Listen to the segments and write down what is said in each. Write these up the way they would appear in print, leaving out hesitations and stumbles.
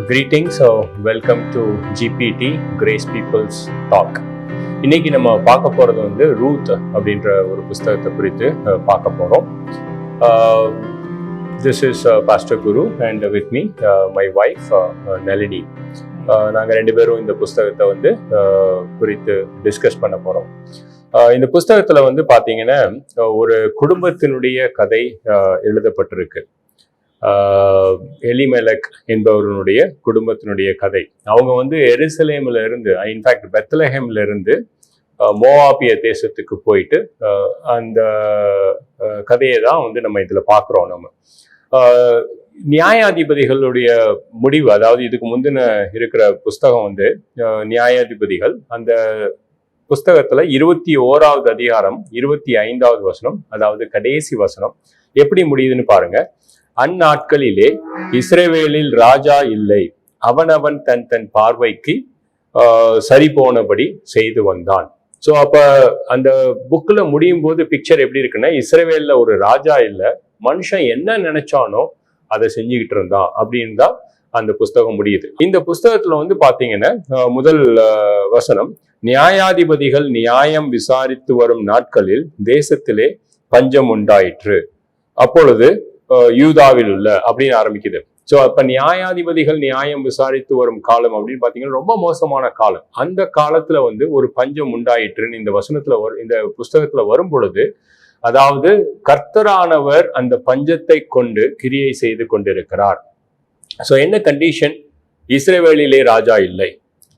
Greetings, welcome to GPT Grace People's Talk. இன்னைக்கு நம்ம பார்க்க போறது வந்து ரூத் அப்படின்ற ஒரு புஸ்தகத்தை குறித்து பார்க்க போறோம். This is Pastor Guru and with me my wife Nalini. நாங்கள் ரெண்டு பேரும் இந்த புஸ்தகத்தை வந்து குறித்து டிஸ்கஸ் பண்ண போறோம். இந்த புஸ்தகத்துல வந்து பார்த்தீங்கன்னா ஒரு குடும்பத்தினுடைய கதை எழுதப்பட்டிருக்கு. எலிமெலக் என்பவருடைய குடும்பத்தினுடைய கதை. அவங்க வந்து எருசலேம்ல இருந்து, இன்ஃபேக்ட் பெத்லஹேம்ல இருந்து மோவாபிய தேசத்துக்கு போயிட்டு அந்த கதையை தான் வந்து நம்ம இதுல பாக்குறோம். நம்ம நியாயாதிபதிகளுடைய முடிவு, அதாவது இதுக்கு முந்தின இருக்கிற புஸ்தகம் வந்து நியாயாதிபதிகள், அந்த புஸ்தகத்துல 21வது அதிகாரம் 25வது வசனம், அதாவது கடைசி வசனம் எப்படி முடியுதுன்னு பாருங்க. அந்நாட்களிலே இஸ்ரவேலில் ராஜா இல்லை, அவனவன் தன் தன் பார்வைக்கு சரி போனபடி செய்து வந்தான். ஸோ அப்ப அந்த புக்ல முடியும் போது பிக்சர் எப்படி இருக்குன்னா, இஸ்ரவேல்ல ஒரு ராஜா இல்லை, மனுஷன் என்ன நினைச்சானோ அதை செஞ்சுக்கிட்டு இருந்தான் அப்படின்னு தான் அந்த புஸ்தகம் முடியுது. இந்த புஸ்தகத்துல வந்து பாத்தீங்கன்னா முதல் வசனம், நியாயாதிபதிகள் நியாயம் விசாரித்து வரும் நாட்களில் தேசத்திலே பஞ்சம் உண்டாயிற்று, அப்பொழுது யூதாவில் உள்ள அப்படின்னு ஆரம்பிக்குது. ஸோ அப்ப நியாயாதிபதிகள் நியாயம் விசாரித்து வரும் காலம் அப்படின்னு பாத்தீங்கன்னா ரொம்ப மோசமான காலம். அந்த காலத்துல வந்து ஒரு பஞ்சம் உண்டாயிற்றுன்னு இந்த வசனத்துல இந்த புஸ்தகத்துல வரும் பொழுது, அதாவது கர்த்தரானவர் அந்த பஞ்சத்தை கொண்டு கிரியை செய்து கொண்டிருக்கிறார். ஸோ என்ன கண்டிஷன்? இஸ்ரவேலிலே ராஜா இல்லை,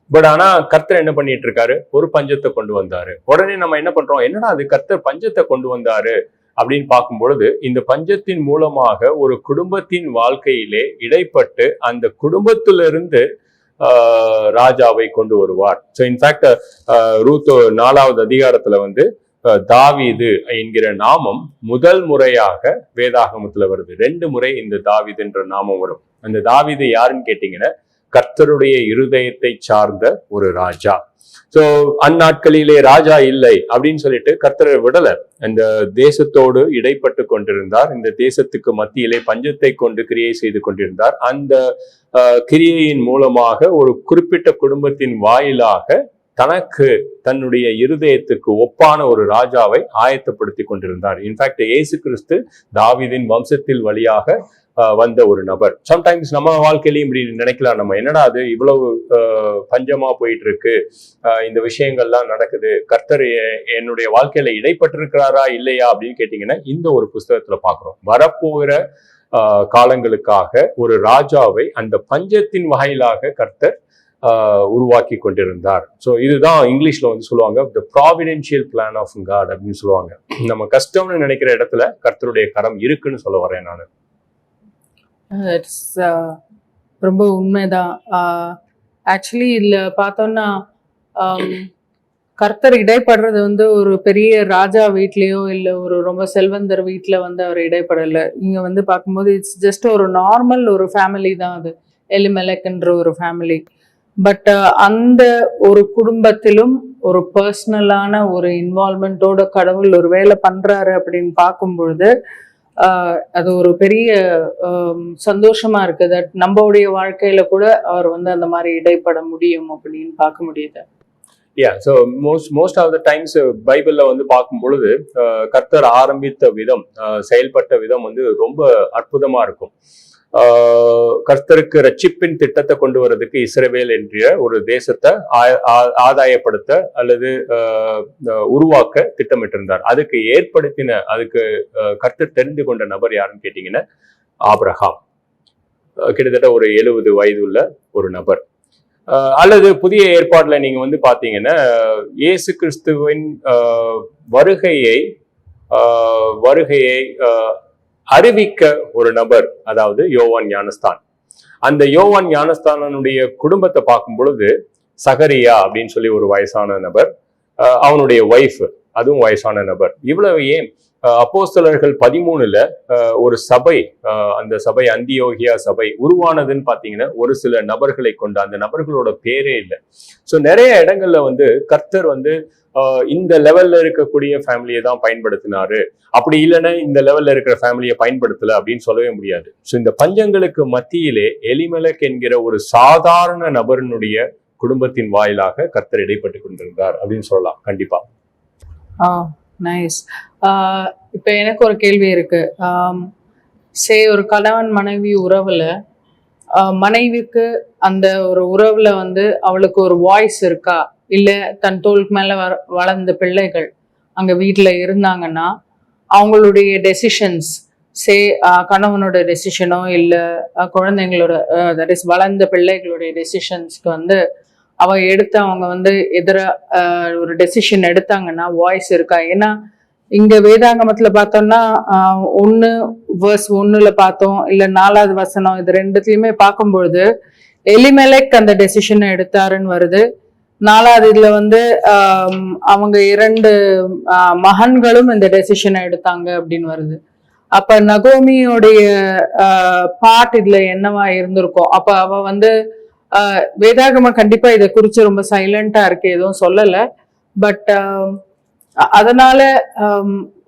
பட் ஆனா கர்த்தர் என்ன பண்ணிட்டு இருக்காரு? ஒரு பஞ்சத்தை கொண்டு வந்தாரு. உடனே நம்ம என்ன பண்றோம், என்னடா அது கர்த்தர் பஞ்சத்தை கொண்டு வந்தாரு அப்படின்னு பார்க்கும் பொழுது, இந்த பஞ்சத்தின் மூலமாக ஒரு குடும்பத்தின் வாழ்க்கையிலே இடைப்பட்டு அந்த குடும்பத்திலிருந்து ராஜாவை கொண்டு வருவார். ஸோ இன்ஃபேக்ட் ரூத் 4வது அதிகாரத்துல வந்து தாவீது என்கிற நாமம் முதல் முறையாக வேதாகமத்துல வருது. 2 முறை இந்த தாவீதுன்ற நாமம் வரும். அந்த தாவீது யாருன்னு கேட்டீங்கன்னா, கர்த்தருடைய இருதயத்தை சார்ந்த ஒரு ராஜா. ஸோ அந்நாட்களிலே ராஜா இல்லை அப்படின்னு சொல்லிட்டு கர்த்தரை விடல, அந்த தேசத்தோடு இடைப்பட்டு கொண்டிருந்தார். இந்த தேசத்துக்கு மத்தியிலே பஞ்சத்தை கொண்டு கிரியை செய்து கொண்டிருந்தார். அந்த கிரியையின் மூலமாக ஒரு குறிப்பிட்ட குடும்பத்தின் வாயிலாக தனக்கு தன்னுடைய இருதயத்துக்கு ஒப்பான ஒரு ராஜாவை ஆயத்தப்படுத்தி கொண்டிருந்தார். இன்ஃபேக்ட் இயேசு கிறிஸ்து தாவீதின் வம்சத்தில் வழியாக வந்த ஒரு நபர். சம்டைம்ஸ் நம்ம வாழ்க்கையிலையும் இப்படி நினைக்கலாம், நம்ம என்னடா அது இவ்வளவு பஞ்சமா போயிட்டு இருக்கு, இந்த விஷயங்கள்லாம் நடக்குது, கர்த்தர் என்னுடைய வாழ்க்கையில இடைப்பட்டிருக்கிறாரா இல்லையா அப்படின்னு கேட்டீங்கன்னா, இந்த ஒரு புஸ்தகத்துல பாக்குறோம். வரப்போகிற காலங்களுக்காக ஒரு ராஜாவை அந்த பஞ்சத்தின் வாயிலாக கர்த்தர் உருவாக்கி கொண்டிருந்தார். ஸோ இதுதான் இங்கிலீஷ்ல வந்து சொல்லுவாங்க, த ப்ராவிடென்ஷியல் பிளான் ஆஃப் காட் அப்படின்னு சொல்லுவாங்க. நம்ம கஷ்டம்னு நினைக்கிற இடத்துல கர்த்தருடைய கரம் இருக்குன்னு சொல்ல வரேன் நான். ரொம்ப உண்மைதான். ஆக்சுவலி இதில் பார்த்தோம்னா கர்த்தர் இடைப்படுறது வந்து ஒரு பெரிய ராஜா வீட்லேயோ இல்லை ஒரு ரொம்ப செல்வந்தர் வீட்டில் வந்து அவர் இடைப்படலை. இங்கே வந்து பார்க்கும்போது இட்ஸ் ஜஸ்ட் ஒரு நார்மல் ஒரு ஃபேமிலி தான் அது, எலிமெலக்ன்ற ஒரு ஃபேமிலி. பட் அந்த ஒரு குடும்பத்திலும் ஒரு பர்சனலான ஒரு இன்வால்மெண்ட்டோட கடவுள் ஒரு வேலை பண்ணுறாரு அப்படின்னு பார்க்கும் பொழுது அது ஒரு பெரிய சந்தோஷமா இருக்கு. தட் நம்மளுடைய வாழ்க்கையில கூட அவர் வந்து அந்த மாதிரி இடைப்பட முடியும் அப்படின்னு பார்க்க முடியுது. So most of the times பைபிள்ல வந்து பார்க்கும் பொழுது கர்த்தர் ஆரம்பித்த விதம், செயல்பட்ட விதம் வந்து ரொம்ப அற்புதமா இருக்கும். கர்த்தருக்கு ரட்சிப்பின் திட்டத்தை கொண்டு வர்றதுக்கு இஸ்ரவேல் என்ற ஒரு தேசத்தை ஆதாயப்படுத்த அல்லது உருவாக்க திட்டமிட்டிருந்தார். அதுக்கு கர்த்தர் தெரிந்து கொண்ட நபர் யாருன்னு கேட்டீங்கன்னா, ஆபிரகாம். கிட்டத்தட்ட ஒரு 70 வயது உள்ள ஒரு நபர். அல்லது புதிய ஏற்பாடுல நீங்க வந்து பாத்தீங்கன்னா, இயேசு கிறிஸ்துவின் வருகையை அறிவிக்க ஒரு நபர், அதாவது யோவான் ஞானஸ்தான். அந்த யோவான் ஞானஸ்தானனுடைய குடும்பத்தை பார்க்கும் பொழுது, சகரியா அப்படின்னு சொல்லி ஒரு வயசான நபர், அவனுடைய ஒய்ஃப் அதுவும் வயசான நபர். இவ்வளவு ஏன் அப்போஸ்தலர்கள் 13ல ஒரு சபை, அந்த சபை அந்தியோகியா சபை உருவானதுன்னு பாத்தீங்கன்னா ஒரு சில நபர்களை கொண்டு, அந்த நபர்களோட பேரே இல்லை. ஸோ நிறைய இடங்கள்ல வந்து கர்த்தர் வந்து இந்த லெவல்ல இருக்கக்கூடிய ஃபேமிலியை தான் பயன்படுத்தினாரு, அப்படி இல்லைன்னா இந்த லெவல்ல இருக்கிற ஃபேமிலியை பயன்படுத்தல அப்படின்னு சொல்லவே முடியாது. ஸோ இந்த பஞ்சங்களுக்கு மத்தியிலே எலிமெலக் என்கிற ஒரு சாதாரண நபரினுடைய குடும்பத்தின் வாயிலாக கர்த்தர் இடைப்பட்டு கொண்டிருந்தார் அப்படின்னு சொல்லலாம் கண்டிப்பா. நைஸ். இப்போ எனக்கு ஒரு கேள்வி இருக்கு. ஒரு கணவன் மனைவி உறவுல மனைவிக்கு அந்த ஒரு உறவுல வந்து அவளுக்கு ஒரு வாய்ஸ் இருக்கா, இல்ல தன் தோளுக்கு மேல வளர்ந்த பிள்ளைகள் அங்க வீட்டுல இருந்தாங்கன்னா அவங்களுடைய டெசிஷன்ஸ், கணவனோட டெசிஷனோ இல்ல குழந்தைங்களோட தட் இஸ் வளர்ந்த பிள்ளைகளுடைய டெசிஷன்ஸ்க்கு வந்து அவங்க வந்து ஒரு டெசிஷன் எடுத்தாங்கன்னா வாய்ஸ் இருக்கா? ஏன்னா இங்க வேதாகமத்துல பார்த்தோம்னா 1:1 பார்த்தோம், இல்ல 4வது வசனம், இது ரெண்டுத்துலயுமே பார்க்கும்பொழுது எலிமெலக் அந்த டெசிஷனை எடுத்தாருன்னு வருது. 4வது இதுல வந்து அவங்க 2 மகன்களும் இந்த டெசிஷனை எடுத்தாங்க அப்படின்னு வருது. அப்ப நகோமியோடைய பார்ட் இதுல என்னவா இருந்திருக்கும்? அப்ப அவ வந்து வேதாகமம் கண்டிப்பா இதை குறிச்சு ரொம்ப சைலண்டா இருக்கு, எதுவும் சொல்லல. பட் அதனால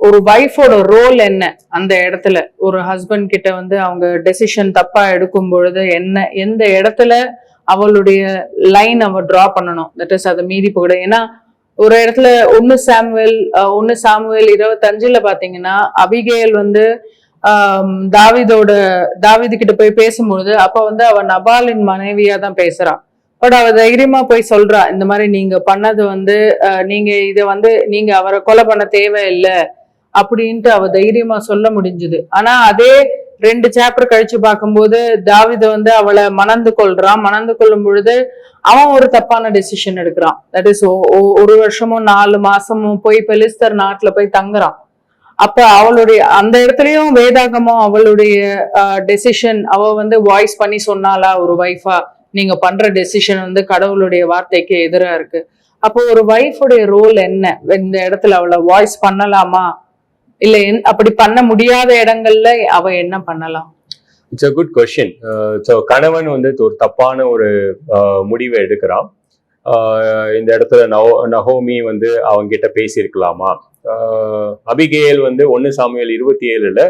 ஒரு வைஃபோட ரோல் என்ன அந்த இடத்துல? ஒரு ஹஸ்பண்ட் கிட்ட வந்து அவங்க டெசிஷன் தப்பா எடுக்கும் பொழுது எந்த இடத்துல அவளுடைய லைன் அவ டிரா பண்ணணும், தட் இஸ் அதை மீறி போட. ஏன்னா ஒரு இடத்துல 1 சாமுவேல் 25 பாத்தீங்கன்னா அபிகேல் வந்து தாவீது கிட்ட போய் பேசும்பொழுது அப்ப வந்து அவ நபாலின் மனைவியா தான் பேசுறான். பட் அவ தைரியமா போய் சொல்றா, இந்த மாதிரி நீங்க பண்ணது வந்து நீங்க அவரை கொலை பண்ண தேவையில்லை அப்படின்ட்டு அவ தைரியமா சொல்ல முடிஞ்சுது. ஆனா அதே 2 சாப்டர் கழிச்சு பார்க்கும்போது தாவீது வந்து அவளை மணந்து கொள்ளும் பொழுது அவன் ஒரு தப்பான டெசிஷன் எடுக்கிறான். தட் இஸ் 1 வருஷமும் 4 மாசமும் போய் பெலிஸ்தர் நாட்டுல போய் தங்குறான். அப்ப அவளுடைய அந்த இடத்துலயும் வேதாகமம் அவளுடைய டெசிஷன் அவ வந்து வாய்ஸ் பண்ணி சொன்னாலா ஒரு வைஃபா, நீங்க பண்ற டெசிஷன் வந்து கடவுளுடைய வார்த்தைக்கு எதிரா இருக்கு. அப்போ ஒரு வைஃபுடைய ரோல் என்ன இந்த இடத்துல? அவளை வாய்ஸ் பண்ணலாமா, இல்ல அப்படி பண்ண முடியாத இடங்கள்ல அவ என்ன பண்ணலாம்? It's a good question. So கணவன் வந்து ஒரு தப்பான ஒரு முடிவை எடுக்கிறான். இந்த இடத்துல நகோமி வந்து அவங்க கிட்ட பேசியிருக்கலாமா? அபிகேல் வந்து 1 சாமுவேல் 27ல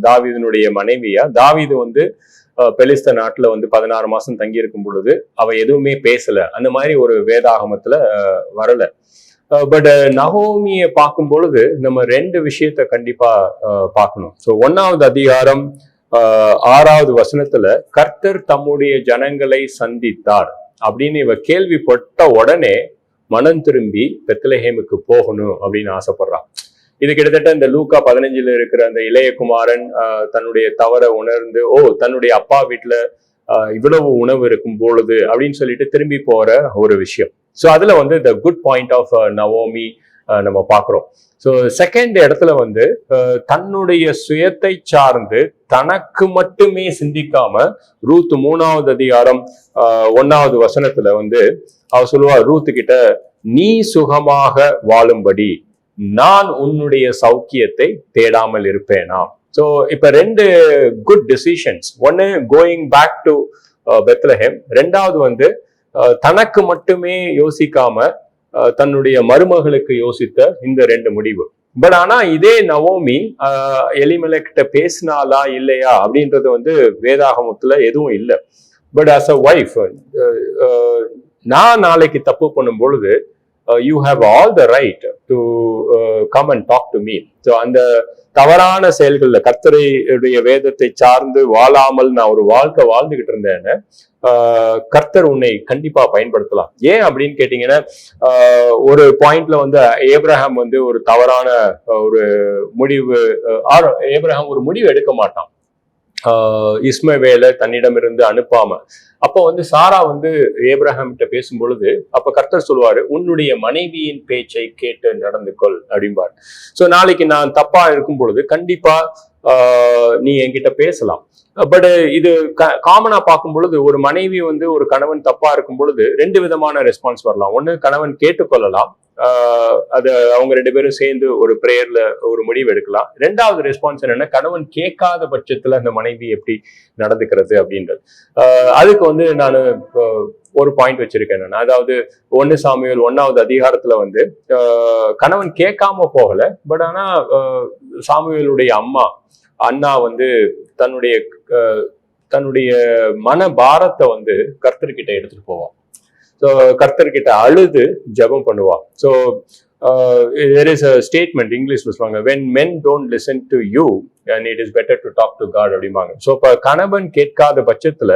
தாவீதினுடைய மனைவியா, தாவீது வந்து பெலிஸ்த நாட்டுல வந்து 16 மாசம் தங்கி இருக்கும் பொழுது அவ எதுவுமே பேசல, அந்த மாதிரி ஒரு வேதாகமத்துல வரல. பட் நகோமியை பார்க்கும் பொழுது நம்ம 2 விஷயத்த கண்டிப்பா பார்க்கணும். ஸோ 1வது அதிகாரம் 6வது வசனத்துல கர்த்தர் தம்முடைய ஜனங்களை சந்தித்தார் அப்படின்னு இவ கேள்விப்பட்ட உடனே மனம் திரும்பி பெத்லஹேமுக்கு போகணும் அப்படின்னு ஆசைப்படுறான். இது கிட்டத்தட்ட இந்த லூக்கா 15ல இருக்கிற அந்த இளைய குமாரன் தன்னுடைய தவறை உணர்ந்து தன்னுடைய அப்பா வீட்டுல இவ்வளவு உணவு இருக்கும் பொழுது அப்படின்னு சொல்லிட்டு திரும்பி போற ஒரு விஷயம். ஸோ அதுல வந்து the good point of Naomi நம்ம பார்க்கிறோம். ஸோ செகண்ட் இடத்துல வந்து தன்னுடைய சுயத்தை சார்ந்து தனக்கு மட்டுமே சிந்திக்காம ரூத் 3வது அதிகாரம் 1வது வசனத்துல வந்து அவ சொல்லுவா ரூத்து கிட்ட, நீ சுகமாக வாழும்படி நான் உன்னுடைய சௌக்கியத்தை தேடாமல் இருப்பேனா? ஸோ இப்ப 2 குட் டெசிஷன்ஸ். ஒன்னு கோயிங் பேக் டு பெத்லஹேம், 2வது வந்து தனக்கு மட்டுமே யோசிக்காம தன்னுடைய மருமகளுக்கு யோசித்த இந்த 2 முடிவு. பட் ஆனா இதே நவோமி எலிமெலக் கிட்ட பேசினாலா இல்லையா அப்படின்றது வந்து வேதாகமத்துல எதுவும் இல்லை. பட் அஸ் அ ஒய்ஃப், நான் நாளைக்கு தப்பு பண்ணும் பொழுது you have all the right to come and talk to me. So அந்த தவறான செயல்கள்ல கர்த்தருடைய வேதத்தை சார்ந்து வாழாமல் நான் ஒரு வாழ்க்கை வாழ்ந்துகிட்டு இருந்தேன்னு கர்த்தர் உன்னை கண்டிப்பா பயன்படுத்தலாம். ஏன் அப்படின்னு கேட்டீங்கன்னா, ஒரு பாயிண்ட்ல வந்து ஏப்ரஹாம் வந்து ஒரு தவறான ஒரு முடிவு, ஏப்ரஹாம் ஒரு முடிவு எடுக்க மாட்டான் இஸ்மவேலை தன்னிடமிருந்து அனுப்பாம. அப்போ வந்து சாரா வந்து ஏப்ரஹாம் கிட்ட பேசும் பொழுது அப்ப கர்த்தர் சொல்லுவாரு, உன்னுடைய மனைவியின் பேச்சை கேட்டு நடந்து கொள் அப்படிம்பாரு. ஸோ நாளைக்கு நான் தப்பா இருக்கும் பொழுது கண்டிப்பா நீ என்கிட்ட பேசலாம். பட் இது காமனா பார்க்கும் பொழுது ஒரு மனைவி வந்து ஒரு கணவன் தப்பா இருக்கும் பொழுது 2 விதமான ரெஸ்பான்ஸ் வரலாம். ஒண்ணு, கணவன் கேட்டுக்கொள்ளலாம், அது அவங்க 2 பேரும் சேர்ந்து ஒரு பிரேயர்ல ஒரு முடிவு எடுக்கலாம். 2வது ரெஸ்பான்ஸ் என்னன்னா, கணவன் கேட்காத பட்சத்துல அந்த மனைவி எப்படி நடந்துக்கிறது அப்படின்றது. அதுக்கு வந்து நான் ஒரு பாயிண்ட் வச்சிருக்கேன். என்னன்னா, அதாவது 1 சாமுவேல் 1வது அதிகாரத்துல வந்து கணவன் கேட்காம போகல. பட் ஆனா சாமுவேலுடைய அண்ணா வந்து தன்னுடைய தன்னுடைய மன பாரத்தை வந்து கர்த்தர்கிட்ட எடுத்துட்டு போவான். ஸோ கர்த்தர்கிட்ட அழுது ஜெபம் பண்ணுவான். So there is a statement இங்கிலீஷ்ல சொல்லுவாங்க, when men don't listen to you and it is better to talk to God அப்படிம்பாங்க. ஸோ இப்போ கணவன் கேட்காத பட்சத்துல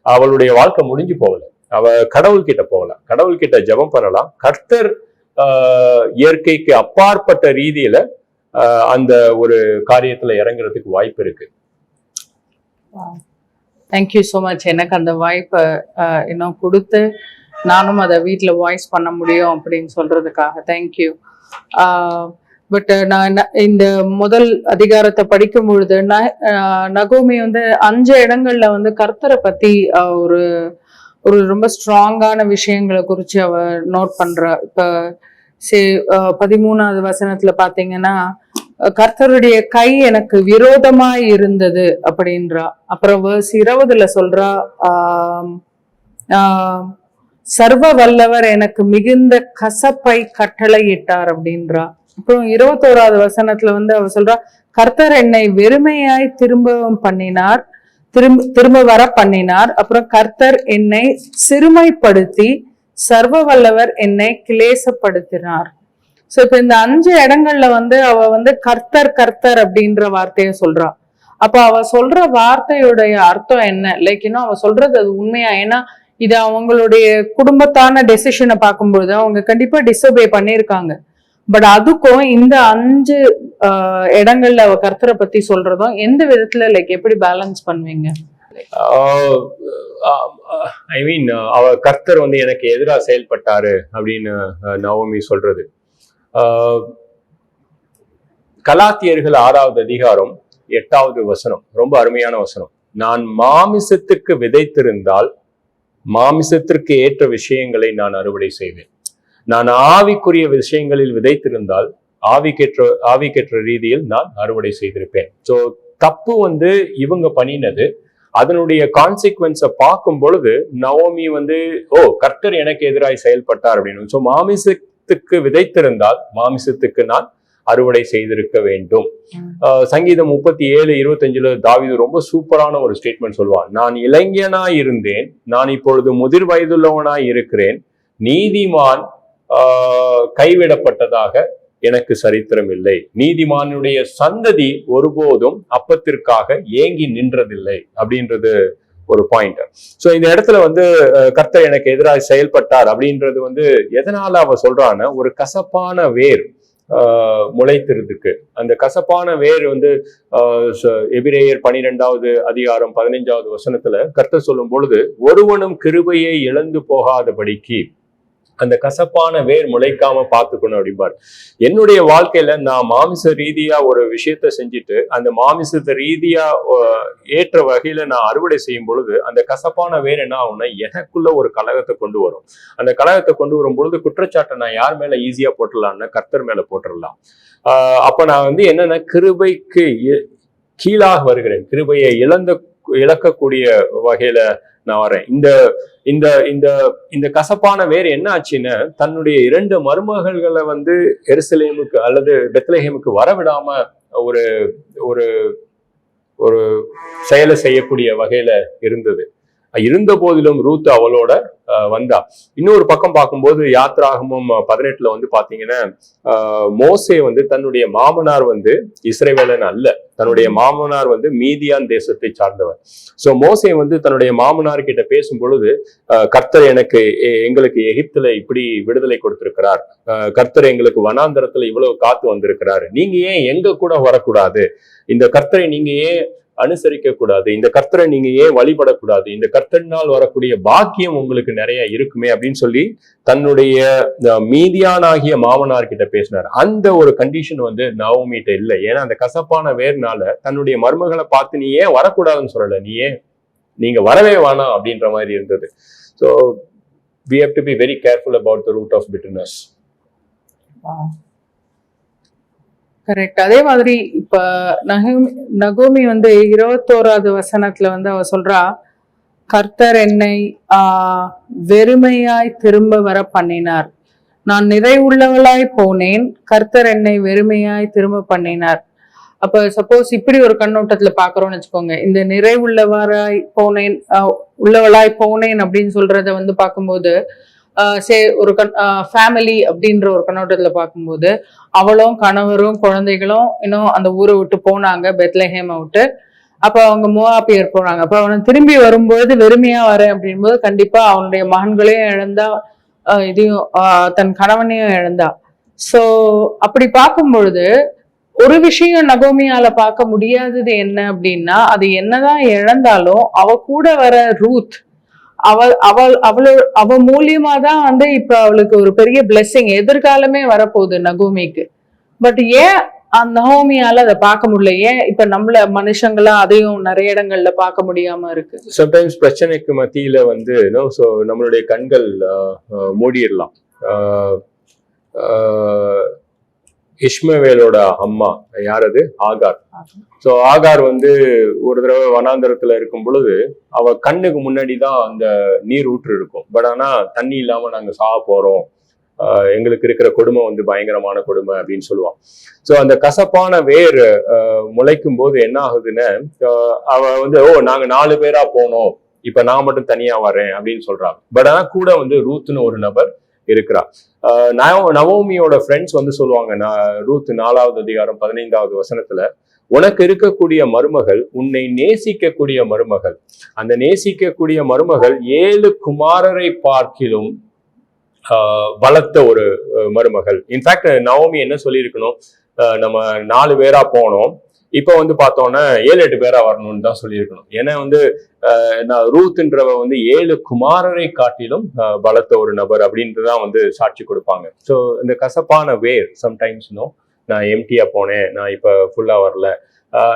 அவளுடைய வாழ்க்கை முடிஞ்சு போகல. அவ கடவுள்கிட்ட போகலாம், கடவுள்கிட்ட ஜெபம் பண்ணலாம். கர்த்தர் இயற்கைக்கு அப்பாற்பட்ட ரீதியில அந்த ஒரு காரியத்துல இறங்குறதுக்கு வாய்ப்பு இருக்கு. Thank you so much. எனக்கு அந்த வாய்ப்பை இன்னும் கொடுத்து நானும் அதை வீட்டில் வாய்ஸ் பண்ண முடியும் அப்படின்னு சொல்றதுக்காக தேங்க்யூ. பட் நான் இந்த முதல் அதிகாரத்தை படிக்கும் பொழுது நகோமி வந்து 5 இடங்கள்ல வந்து கர்த்தரை பத்தி ஒரு ஒரு ரொம்ப ஸ்ட்ராங்கான விஷயங்களை குறித்து அவ நோட் பண்றா. இப்ப 13வது வசனத்துல பாத்தீங்கன்னா, கர்த்தருடைய கை எனக்கு விரோதமாய் இருந்தது அப்படின்றா. அப்புறம் verse 20ல சொல்றா, சர்வ வல்லவர் எனக்கு மிகுந்த கசப்பை கட்டளையிட்டார் அப்படின்றா. அப்புறம் 21வது வசனத்துல வந்து அவ சொல்றா, கர்த்தர் என்னை வெறுமையாய் திரும்ப வர பண்ணினார். அப்புறம் கர்த்தர் என்னை சிறுமைப்படுத்தி சர்வ வல்லவர் என்னை கிளேசப்படுத்தினார். சோ இப்ப இந்த 5 இடங்கள்ல வந்து அவ வந்து கர்த்தர் கர்த்தர் அப்படின்ற வார்த்தைய சொல்றா. அப்ப அவ சொல்ற வார்த்தையுடைய அர்த்தம் என்ன? லைக் இன்னும் அவ சொல்றது அது உண்மையா? ஏன்னா இது அவங்களுடைய குடும்பத்தான டெசிஷனை பார்க்கும்போது அவங்க கண்டிப்பா டிஸ்ஒபே பண்ணியிருக்காங்க. பட் அதுக்கும் இந்த 5 இடங்கள்ல அவ கர்த்தரை பத்தி சொல்றதும் எந்த விதத்துல லைக் எப்படி பேலன்ஸ் பண்ணுவீங்க? ஐ மீன் அவ கர்த்தர் வந்து எனக்கு எதிராக செயல்பட்டாரு அப்படின்னு நவோமி சொல்றது. கலாத்தியர்கள் 6வது அதிகாரம் 8வது வசனம் ரொம்ப அருமையான வசனம். நான் மாமிசத்துக்கு விதைத்திருந்தால் மாமிசத்திற்கு ஏற்ற விஷயங்களை நான் அறுவடை செய்வேன். நான் ஆவிக்குரிய விஷயங்களில் விதைத்திருந்தால் ஆவிக்கேற்ற ரீதியில் நான் அறுவடை செய்திருப்பேன். ஸோ தப்பு வந்து இவங்க பண்ணினது, அதனுடைய கான்சிக்வன்ஸை பார்க்கும் பொழுது நவோமி வந்து கர்த்தர் எனக்கு எதிராய் செயல்பட்டார் அப்படின்னு. ஸோ மாமிசத்துக்கு விதைத்திருந்தால் மாமிசத்துக்கு நான் அறுவடை செய்திருக்க வேண்டும். சங்கீதம் 37:25 தாவீது ரொம்ப சூப்பரான ஒரு ஸ்டேட்மெண்ட் சொல்லுவான். நான் இளைஞனாய் இருந்தேன், நான் இப்பொழுது முதிர் வயதுள்ளவனாய் இருக்கிறேன், நீதிமான் கைவிடப்பட்டதாக எனக்கு சரித்திரம் இல்லை, நீதிமானுடைய சந்ததி ஒருபோதும் அப்பத்திற்காக ஏங்கி நின்றதில்லை அப்படின்றது ஒரு பாயிண்ட். சோ இந்த இடத்துல வந்து கர்த்தர் எனக்கு எதிராக செயல்பட்டார் அப்படின்றது வந்து எதனால அவ சொல்றான்னு, ஒரு கசப்பான வேர் முளைத்திருக்கு. அந்த கசப்பான வேர் வந்து எபிரேயர் 12வது அதிகாரம் 15வது வசனத்துல கர்த்தர் சொல்லும் பொழுது, ஒருவனும் கிருபையை இழந்து போகாதபடிக்கு அந்த கசப்பான வேர் முளைக்காம பார்த்துக்கணும் அப்படிம்பாரு. என்னுடைய வாழ்க்கையில நான் மாமிச ரீதியா ஒரு விஷயத்த செஞ்சுட்டு அந்த மாமிசத்தை ரீதியா ஏற்ற வகையில நான் அறுவடை செய்யும் பொழுது அந்த கசப்பான வேர் என்ன ஆகும்னா எனக்குள்ள ஒரு கலகத்தை கொண்டு வரும். அந்த கலகத்தை கொண்டு வரும் பொழுது குற்றச்சாட்டை நான் யார் மேல ஈஸியா போட்டுடலாம்னா கர்த்தர் மேல போட்டுடலாம். அப்ப நான் வந்து என்னன்னா கிருபைக்கு கீழாக வருகிறேன், கிருபையை இழக்கக்கூடிய வகையில நான் வரேன். இந்த இந்த இந்த கசப்பான வேறு என்ன ஆச்சுன்னு தன்னுடைய 2 மருமகள்களை வந்து எருசலேமுக்கு அல்லது பெத்லஹேமுக்கு வரவிடாம ஒரு ஒரு ஒரு செயலை செய்யக்கூடிய வகையில இருந்த போதிலும் ரூத் அவளோட வந்தா. இன்னொரு பக்கம் பார்க்கும்போது யாத்ராகமம் 18ல வந்து பாத்தீங்கன்னா மோசே வந்து தன்னுடைய மாமனார் வந்து இஸ்ரவேலன் அல்ல, தன்னுடைய மாமனார் வந்து மீதியான் தேசத்தை சார்ந்தவர். சோ மோசே வந்து தன்னுடைய மாமனார் கிட்ட பேசும் பொழுது, கர்த்தர் எங்களுக்கு எகிப்துல இப்படி விடுதலை கொடுத்திருக்கிறார், கர்த்தர் எங்களுக்கு வனாந்தரத்துல இவ்வளவு காத்து வந்திருக்கிறாரு, நீங்க ஏன் எங்க கூட வரக்கூடாது, இந்த கர்த்தரை நீங்க ஏன் அனுசரிக்க கூடாது, இந்த கர்த்தரை நீங்க ஏன் வழிபடக்கூடாது, இந்த கர்த்தரினால் வரக்கூடிய பாக்கியம் உங்களுக்கு நிறைய இருக்குமே அப்படின்னு சொல்லி தன்னுடைய மீதியானாகிய மாமனார் கிட்ட பேசினார். அந்த ஒரு கண்டிஷன் வந்து நவோமிட்ட இல்லை. ஏன்னா அந்த கசப்பான வேர்னால தன்னுடைய மருமகளை பார்த்து நீ ஏன் வரக்கூடாதுன்னு சொல்லல, நீங்க வரவே வேணாம் அப்படின்ற மாதிரி இருந்தது. So we have to be very careful about the root of bitterness. Correct. அதே மாதிரி இப்ப நகோமி வந்து 21வது வசனத்துல வந்து அவ சொல்றா, கர்த்தர் என்னை வெறுமையாய் திரும்ப வர பண்ணினார், நான் நிறைவுள்ளவளாய் போனேன், கர்த்தர் என்னை வெறுமையாய் திரும்ப பண்ணினார். அப்ப சப்போஸ் இப்படி ஒரு கண்ணோட்டத்துல பாக்குறோம்னு வச்சுக்கோங்க, இந்த நிறைவுள்ளவராய் போனேன் உள்ளவளாய் போனேன் அப்படின்னு சொல்றத வந்து பார்க்கும்போது ஒரு ஃபேமிலி அப்படின்ற ஒரு கண்ணோட்டத்துல பார்க்கும்போது அவளும் கணவரும் குழந்தைகளும் இன்னும் அந்த ஊரை விட்டு போனாங்க, பெத்லஹேமை விட்டு. அப்ப அவங்க மோவாபியர் போனாங்க. அப்ப அவனை திரும்பி வரும்போது வெறுமையா வரேன் அப்படின்போது கண்டிப்பா அவனுடைய மகன்களையும் இழந்தா, இதையும் தன் கணவனையும் இழந்தா. சோ அப்படி பார்க்கும் பொழுது ஒரு விஷயம் நகோமியால பார்க்க முடியாதது என்ன அப்படின்னா, அது என்னதான் இழந்தாலும் அவ கூட வர ரூத், அவ மூலியமா தான் வந்து இப்ப அவளுக்கு ஒரு பெரிய பிளெஸிங் எதிர்காலமே வரப்போகுது நகோமிக்கு. பட் ஏன் அந்த நகோமியால அதை பார்க்க முடியல? ஏன் இப்ப நம்மள மனுஷங்களா அதையும் நிறைய இடங்கள்ல பார்க்க முடியாம இருக்கு? சம்டைம்ஸ் பிரச்சனைக்கு மத்தியில வந்து நம்மளுடைய கண்கள் மூடிடலாம். இஷ்மவேலோட அம்மா யாரது? ஆகார். ஸோ ஆகார் வந்து ஒரு தடவை வனாந்தரத்துல இருக்கும் பொழுது அவ கண்ணுக்கு முன்னாடிதான் அந்த நீர் ஊற்று இருக்கும். பட் ஆனா தண்ணி இல்லாம நாங்க சாக போறோம், எங்களுக்கு இருக்கிற கொடுமை வந்து பயங்கரமான கொடுமை அப்படின்னு சொல்லுவான். ஸோ அந்த கசப்பான வேர் முளைக்கும் போது என்ன ஆகுதுன்னு, அவ வந்து நாங்க 4 பேரா போனோம், இப்ப நான் மட்டும் தனியா வரேன் அப்படின்னு சொல்றாங்க. பட் ஆனா கூட வந்து ரூத்னு ஒரு நபர் இருக்கிறா. நவோமியோட ஃப்ரெண்ட்ஸ் வந்து சொல்லுவாங்க, ரூத் 4வது அதிகாரம் 15வது வசனத்துல, உனக்கு இருக்கக்கூடிய மருமகள் உன்னை நேசிக்கக்கூடிய மருமகள், அந்த நேசிக்கக்கூடிய மருமகள் 7 குமாரரை பார்க்கிலும் பலத்த ஒரு மருமகள். இன்ஃபேக்ட் நவோமி என்ன சொல்லியிருக்கணும், நம்ம 4 பேரா போனோம், இப்ப வந்து பார்த்தோம்னா 7-8 பேரா வரணும்னு தான் சொல்லியிருக்கணும். ஏன்னா வந்து ரூத்ன்றவ வந்து 7 குமாரரை காட்டிலும் பலத்த ஒரு நபர் அப்படின்றதான் வந்து சாட்சி கொடுப்பாங்க. ஸோ இந்த கசப்பான வேர் சம்டைம்ஸ் நான் எம்டியா போனேன், நான் இப்ப ஃபுல்லா வரல,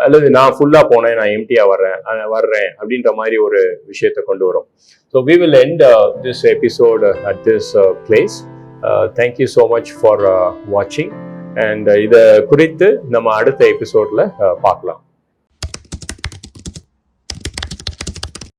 அல்லது நான் ஃபுல்லா போனேன் நான் எம்டியா வர்றேன் அப்படின்ற மாதிரி ஒரு விஷயத்தை கொண்டு வரும். So we will end this episode at this place. Thank you so much for watching. And இதை குறித்து நம்ம அடுத்த எபிசோட்ல பார்க்கலாம்.